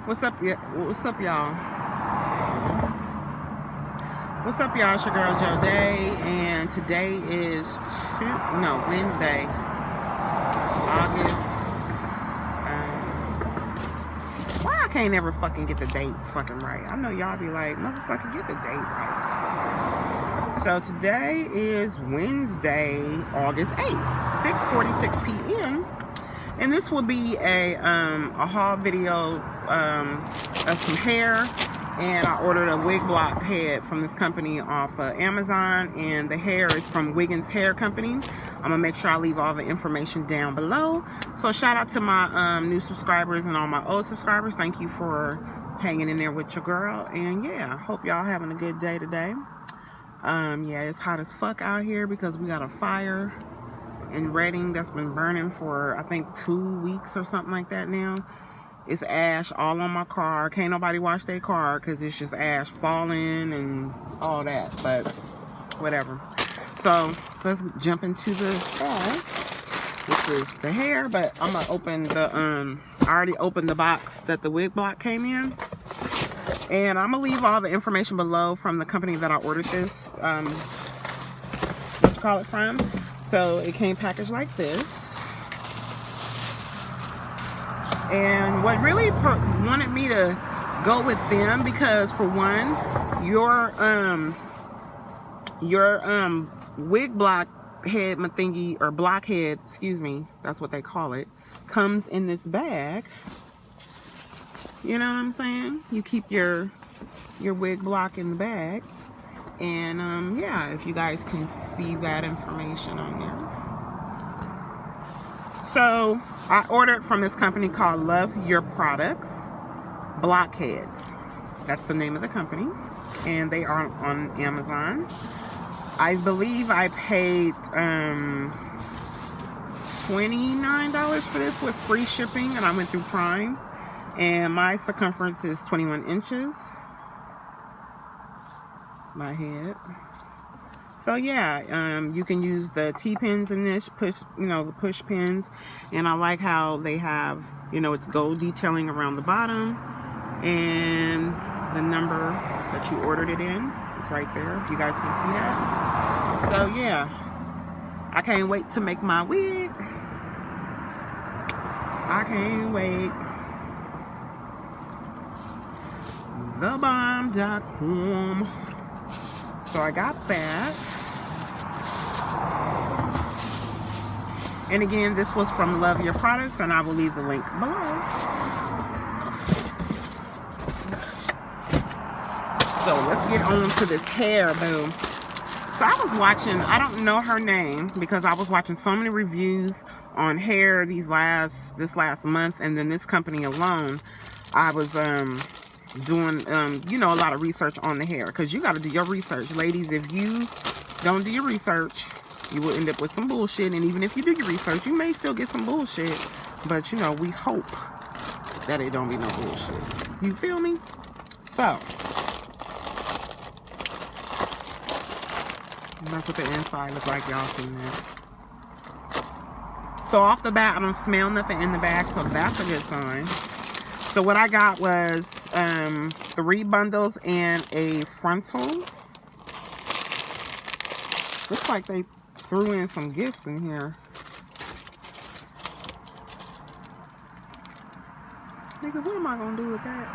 What's up, y'all? What's up, y'all? What's up, y'all? It's your girl Joe Day, and today is Wednesday, August. Why I can't never fucking get the date fucking right? I know y'all be like, motherfucker, get the date right. So today is Wednesday, August 8th, 6:46 p.m. And this will be a haul video of some hair. And I ordered a wig block head from this company off Amazon. And the hair is from Wiggins hair company. I'm going to make sure I leave all the information down below. So shout out to my new subscribers and all my old subscribers. Thank you for hanging in there with your girl. And yeah, hope y'all having a good day today. Yeah, it's hot as fuck out here because we got a fire in Reading that's been burning for I think 2 weeks or something like that now. It's ash all on my car. Can't nobody wash their car because it's just ash falling and all that, but whatever. So let's jump into the haul, which is the hair. But I'm gonna open the I already opened the box that the wig block came in, and I'm gonna leave all the information below from the company that I ordered this what you call it from. So it came packaged like this. And what really wanted me to go with them, because for one, your wig block head thingy, or blockhead, excuse me, that's what they call it, comes in this bag. You know what I'm saying? You keep your wig block in the bag. And yeah, if you guys can see that information on there. So I ordered from this company called Love Your Products Blockheads. That's the name of the company, and they are on Amazon. I believe I paid $29 for this with free shipping, and I went through Prime. And my circumference is 21 inches. My head. So yeah, you can use the T-pins in this, the push pins. And I like how they have, it's gold detailing around the bottom. And the number that you ordered it in is right there, if you guys can see that. So yeah, I can't wait to make my wig. I can't wait. TheBomb.com. So I got that. And again, this was from Love Your Products, and I will leave the link below. So let's get on to this hair, boo. So I was watching, I don't know her name, because I was watching so many reviews on hair this last month, and then this company alone, I was doing a lot of research on the hair, because you got to do your research, ladies. If you don't do your research, you will end up with some bullshit. And even if you do your research, you may still get some bullshit, but we hope that it don't be no bullshit. You feel me? So that's what the inside looks like. Y'all seen that. So off the bat, I don't smell nothing in the bag, so that's a good sign. So what I got was 3 bundles and a frontal. Looks like they threw in some gifts in here. Nigga, what am I gonna do with that?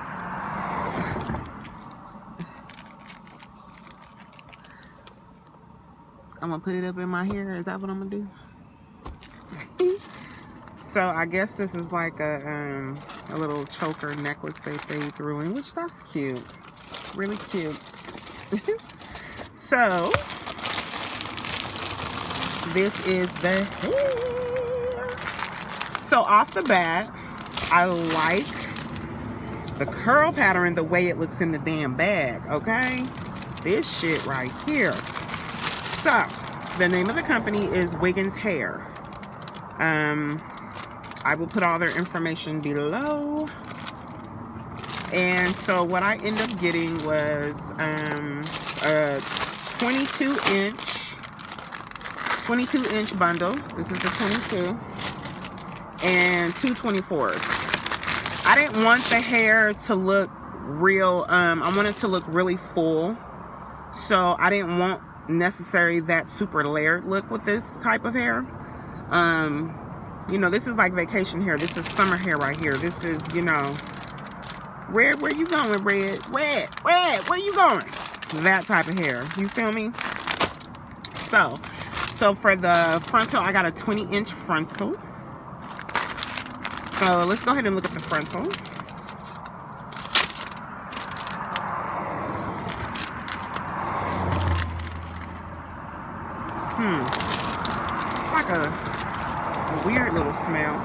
I'm gonna put it up in my hair. Is that what I'm gonna do? So I guess this is like a little choker necklace they threw in, which that's cute. Really cute. So this is the hair. So off the bat, I like the curl pattern, the way it looks in the damn bag, okay? This shit right here. So the name of the company is Wiggins Hair. I will put all their information below. And so what I ended up getting was a 22 inch bundle. This is the 22. And 2 24s. I didn't want the hair to look real, I wanted it to look really full. So I didn't want necessarily that super layered look with this type of hair. You know, this is like vacation hair. This is summer hair right here. This is, you know, where you going, Red? Red, where you going? That type of hair. You feel me? So for the frontal, I got a 20-inch frontal. So let's go ahead and look at the frontal. It's like a weird little smell.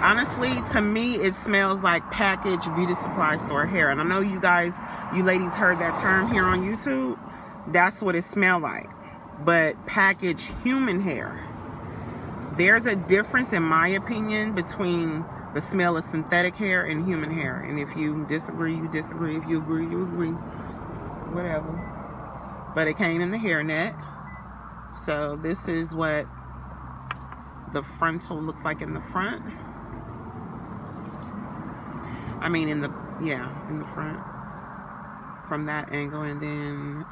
Honestly, to me, it smells like packaged beauty supply store hair. And I know you guys, you ladies heard that term here on YouTube. That's what it smells like. But packaged human hair. There's a difference, in my opinion, between the smell of synthetic hair and human hair. And if you disagree, you disagree. If you agree, you agree. Whatever. But it came in the hairnet. So this is what the frontal looks like in the front. I mean, in the front. From that angle. And then,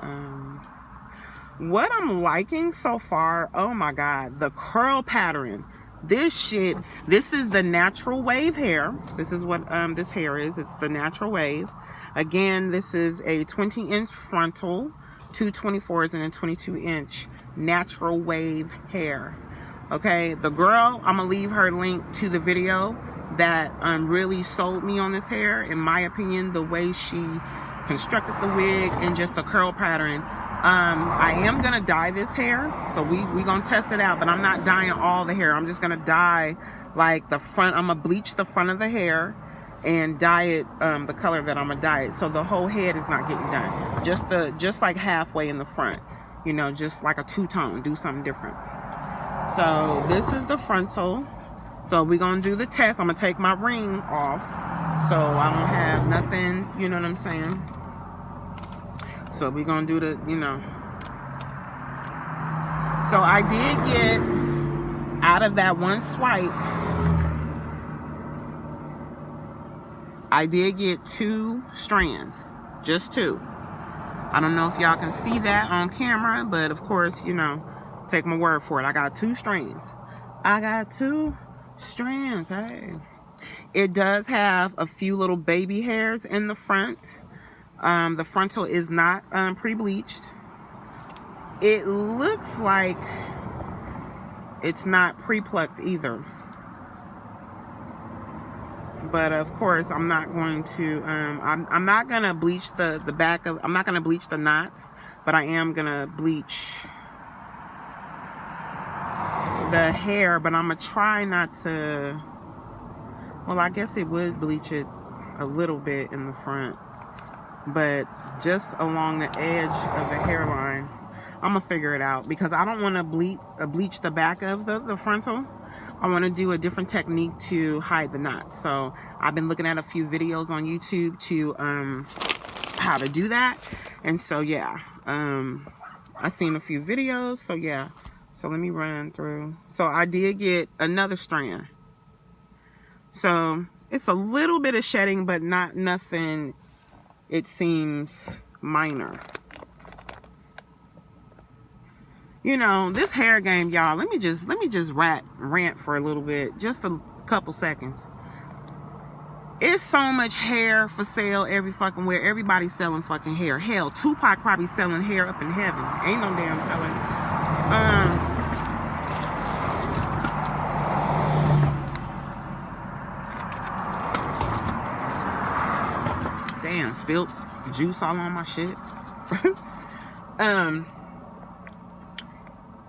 what I'm liking so far, oh my God, the curl pattern. This is the natural wave hair. This is what this hair is. It's the natural wave. Again, this is a 20-inch frontal, 2 24s, and a 22-inch natural wave hair. Okay, the girl, I'm gonna leave her link to the video that really sold me on this hair. In my opinion, the way she constructed the wig and just the curl pattern. I am gonna dye this hair, so we gonna test it out, but I'm not dyeing all the hair. I'm just gonna dye like the front. I'm gonna bleach the front of the hair and dye it the color that I'm gonna dye it, so the whole head is not getting done, just like halfway in the front, you know, just like a two-tone, do something different. So this is the frontal. So we're gonna do the test. I'm gonna take my ring off so I don't have nothing, you know what I'm saying. So we're gonna do the, you know. So I did get, out of that one swipe, I did get 2 strands, just 2. I don't know if y'all can see that on camera, but of course, you know, take my word for it. I got 2 strands. I got 2 strands, hey. It does have a few little baby hairs in the front. The frontal is not pre-bleached. It looks like it's not pre-plucked either. But of course, I'm not going to, I'm not going to bleach the back of, I'm not going to bleach the knots, but I am going to bleach the hair, but I'm going to try not to, well, I guess it would bleach it a little bit in the front, but just along the edge of the hairline. I'm going to figure it out because I don't want to bleach the back of the frontal. I want to do a different technique to hide the knots. So I've been looking at a few videos on YouTube to how to do that. And so yeah, I've seen a few videos. So yeah, so let me run through. So I did get another strand. So it's a little bit of shedding, but not nothing. It seems minor. You know, this hair game, y'all, let me just rant for a little bit, just a couple seconds. It's so much hair for sale every fucking where. Everybody's selling fucking hair. Hell, Tupac probably selling hair up in heaven. Ain't no damn telling. Damn, spilled juice all on my shit.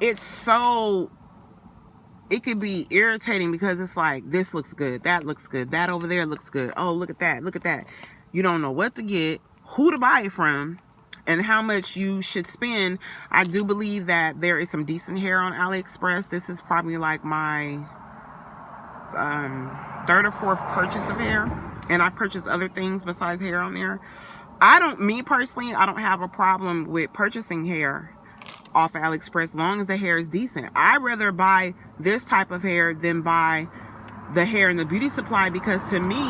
It's so, it could be irritating because it's like, this looks good, that looks good, that over there looks good, oh, look at that, look at that. You don't know what to get, who to buy it from, and how much you should spend. I do believe that there is some decent hair on AliExpress. This is probably like my 3rd or 4th purchase of hair, and I've purchased other things besides hair on there. Me personally, I don't have a problem with purchasing hair off of AliExpress as long as the hair is decent. I'd rather buy this type of hair than buy the hair in the beauty supply, because to me,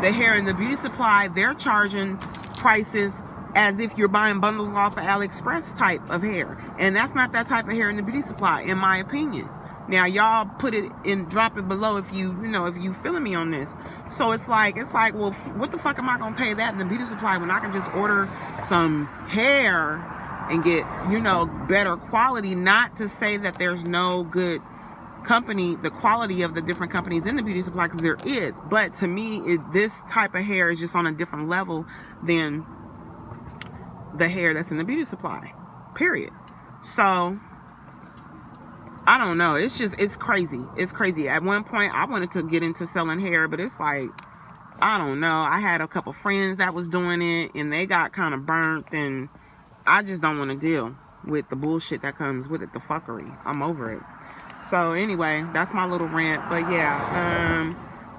the hair in the beauty supply, they're charging prices as if you're buying bundles off of AliExpress type of hair. And that's not that type of hair in the beauty supply, in my opinion. Now, y'all put it in, drop it below if you know, if you feeling me on this. So it's like, well, what the fuck am I gonna pay that in the beauty supply when I can just order some hair and get, you know, better quality? Not to say that there's no good company, the quality of the different companies in the beauty supply, because there is. But to me, this type of hair is just on a different level than the hair that's in the beauty supply, period. So I don't know, it's crazy. It's crazy. At one point I wanted to get into selling hair, but it's like, I don't know, I had a couple friends that was doing it and they got kind of burnt, and I just don't want to deal with the bullshit that comes with it, the fuckery. I'm over it. So anyway, that's my little rant. But yeah,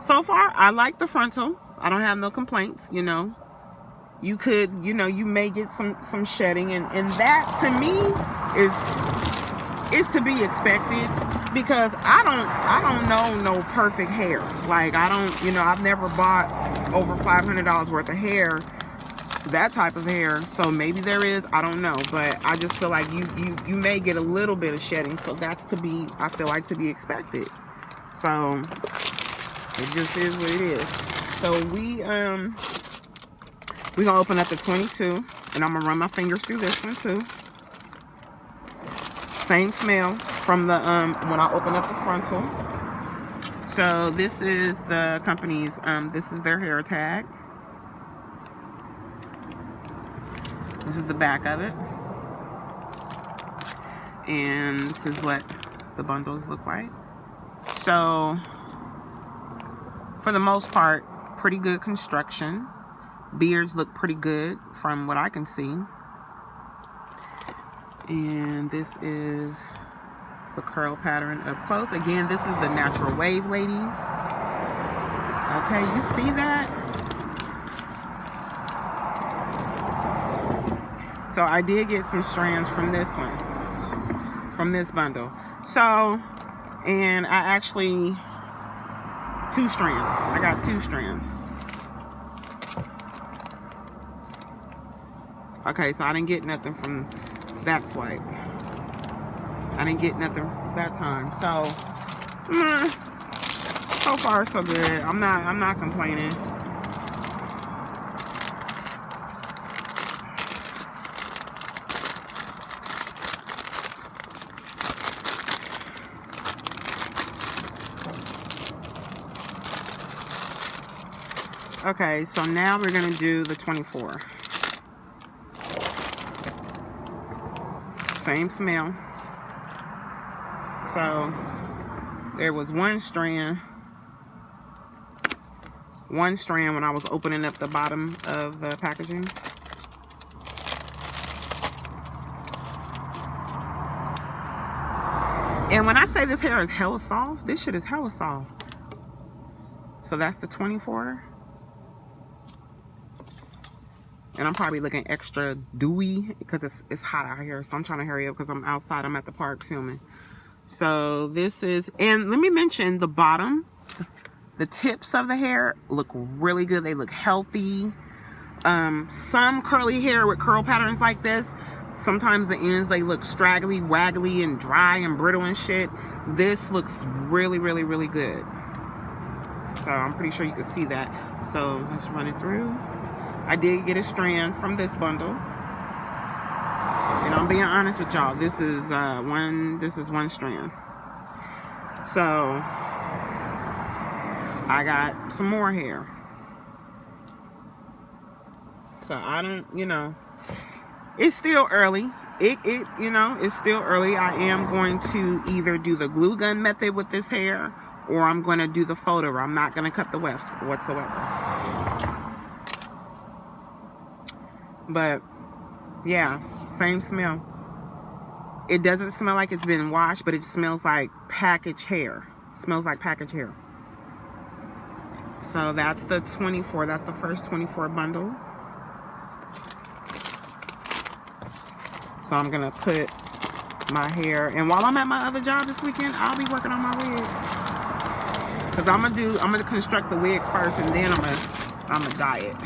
so far I like the frontal. I don't have no complaints. You know, you could, you know, you may get some shedding, and that to me is to be expected, because I don't know no perfect hair. Like, I don't, you know, I've never bought over $500 worth of hair, that type of hair. So maybe there is, I don't know, but I just feel like you may get a little bit of shedding, so that's to be, I feel like, to be expected. So it just is what it is. So we gonna open up the 22, and I'm gonna run my fingers through this one too. Same smell from the when I open up the frontal. So this is the company's, this is their hair tag. This is the back of it. And this is what the bundles look like. So, for the most part, pretty good construction. Beards look pretty good from what I can see. And this is the curl pattern up close. Again, this is the natural wave, ladies. Okay, you see that? So I did get some strands from this one, from this bundle. So, and I actually, 2 strands. I got 2 strands. Okay, so I didn't get nothing from that swipe. I didn't get nothing that time. So, so far so good. I'm not complaining. Okay, so now we're gonna do the 24. Same smell. So there was one strand when I was opening up the bottom of the packaging. And when I say this hair is hella soft, this shit is hella soft. So that's the 24. And I'm probably looking extra dewy because it's hot out here. So I'm trying to hurry up because I'm outside. I'm at the park filming. So this is, and let me mention the bottom, the tips of the hair look really good. They look healthy. Some curly hair with curl patterns like this, sometimes the ends, they look straggly, waggly, and dry and brittle and shit. This looks really, really, really good. So I'm pretty sure you can see that. So let's run it through. I did get a strand from this bundle, and I'm being honest with y'all. This is one strand. So I got some more hair. So I don't, you know, it's still early. You know, it's still early. I am going to either do the glue gun method with this hair, or I'm going to do the photo. I'm not going to cut the wefts whatsoever. But yeah, same smell. It doesn't smell like it's been washed, but it smells like packaged hair. It smells like packaged hair. So that's the 24. That's the first 24 bundle. So I'm gonna put my hair. And while I'm at my other job this weekend, I'll be working on my wig. Cause I'm gonna construct the wig first, and then I'm gonna dye it.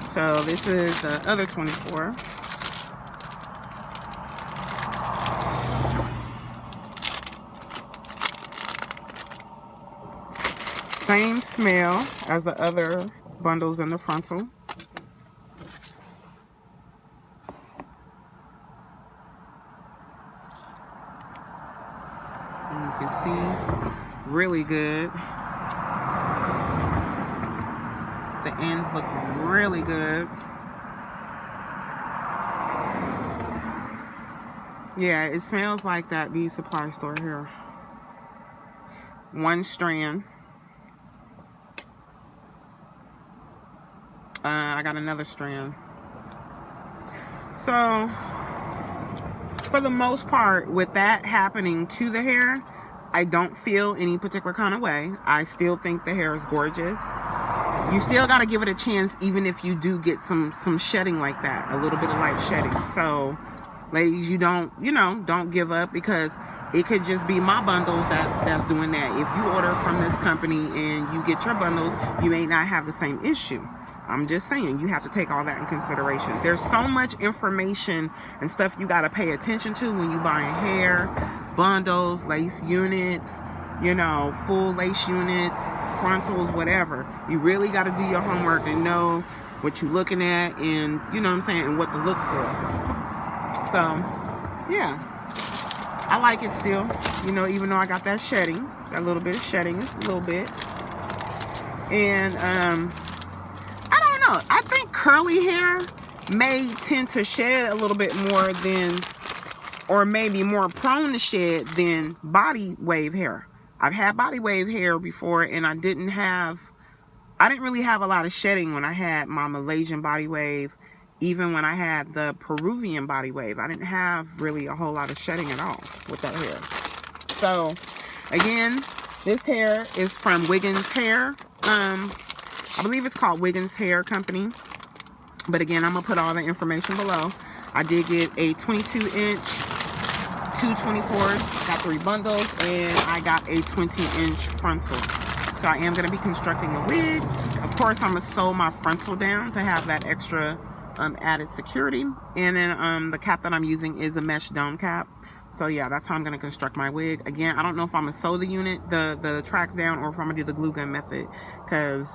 So this is the other 24. Same smell as the other bundles in the frontal. And you can see, really good. The ends look really good. Yeah, it smells like that beauty supply store here. One strand. I got another strand. So, for the most part, with that happening to the hair, I don't feel any particular kind of way. I still think the hair is gorgeous. You still got to give it a chance, even if you do get some shedding like that, a little bit of light shedding. So, ladies, you don't give up, because it could just be my bundles that's doing that. If you order from this company and you get your bundles, you may not have the same issue. I'm just saying, you have to take all that in consideration. There's so much information and stuff you got to pay attention to when you buying hair, bundles, lace units, you know, full lace units, frontals, whatever. You really got to do your homework and know what you're looking at, and you know what I'm saying, and what to look for. So, yeah, I like it still, you know, even though I got that shedding, that little bit of shedding, it's a little bit. And I think curly hair may tend to shed a little bit more than, or maybe more prone to shed than body wave hair. I've had body wave hair before, and I didn't really have a lot of shedding when I had my Malaysian body wave. Even when I had the Peruvian body wave, I didn't have really a whole lot of shedding at all with that hair. So again, this hair is from Wiggins Hair. I believe it's called Wiggins Hair Company. But again, I'm going to put all the information below. I did get a 22-inch, 2 24s, got 3 bundles, and I got a 20-inch frontal. So I am going to be constructing a wig. Of course, I'm going to sew my frontal down to have that extra added security. And then the cap that I'm using is a mesh dome cap. So yeah, that's how I'm going to construct my wig. Again, I don't know if I'm going to sew the unit, the tracks down, or if I'm going to do the glue gun method, because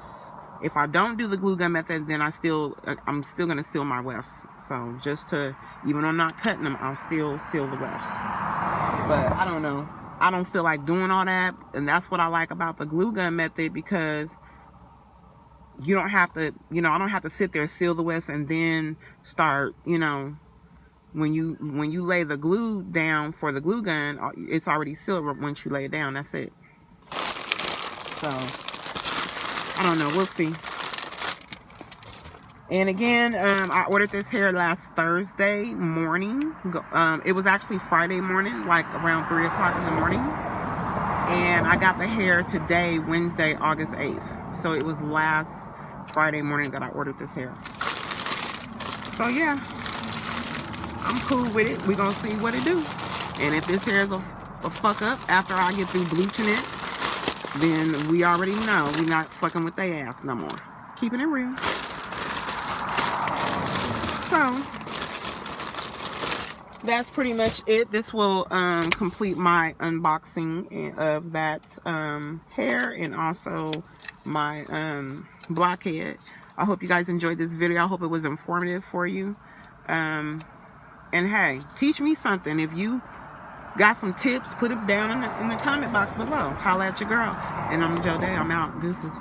if I don't do the glue gun method, then I'm still going to seal my wefts. So just to, even though I'm not cutting them, I'll still seal the wefts. But I don't know. I don't feel like doing all that. And that's what I like about the glue gun method, because you don't have to, I don't have to sit there, seal the wefts, and then start, when you lay the glue down for the glue gun, it's already sealed once you lay it down. That's it. So I don't know. We'll see. And again, I ordered this hair last Thursday morning. It was actually Friday morning, like around 3 o'clock in the morning. And I got the hair today, Wednesday, August 8th. So it was last Friday morning that I ordered this hair. So yeah, I'm cool with it. We're going to see what it do. And if this hair is a fuck up after I get through bleaching it, then we already know we're not fucking with their ass no more. Keeping it real. So that's pretty much it. This will complete my unboxing of that hair, and also my blockhead. I hope you guys enjoyed this video. I hope it was informative for you. And hey, teach me something. If you got some tips, put it down in the comment box below. Holla at your girl. And I'm Joe Day. I'm out. Deuces.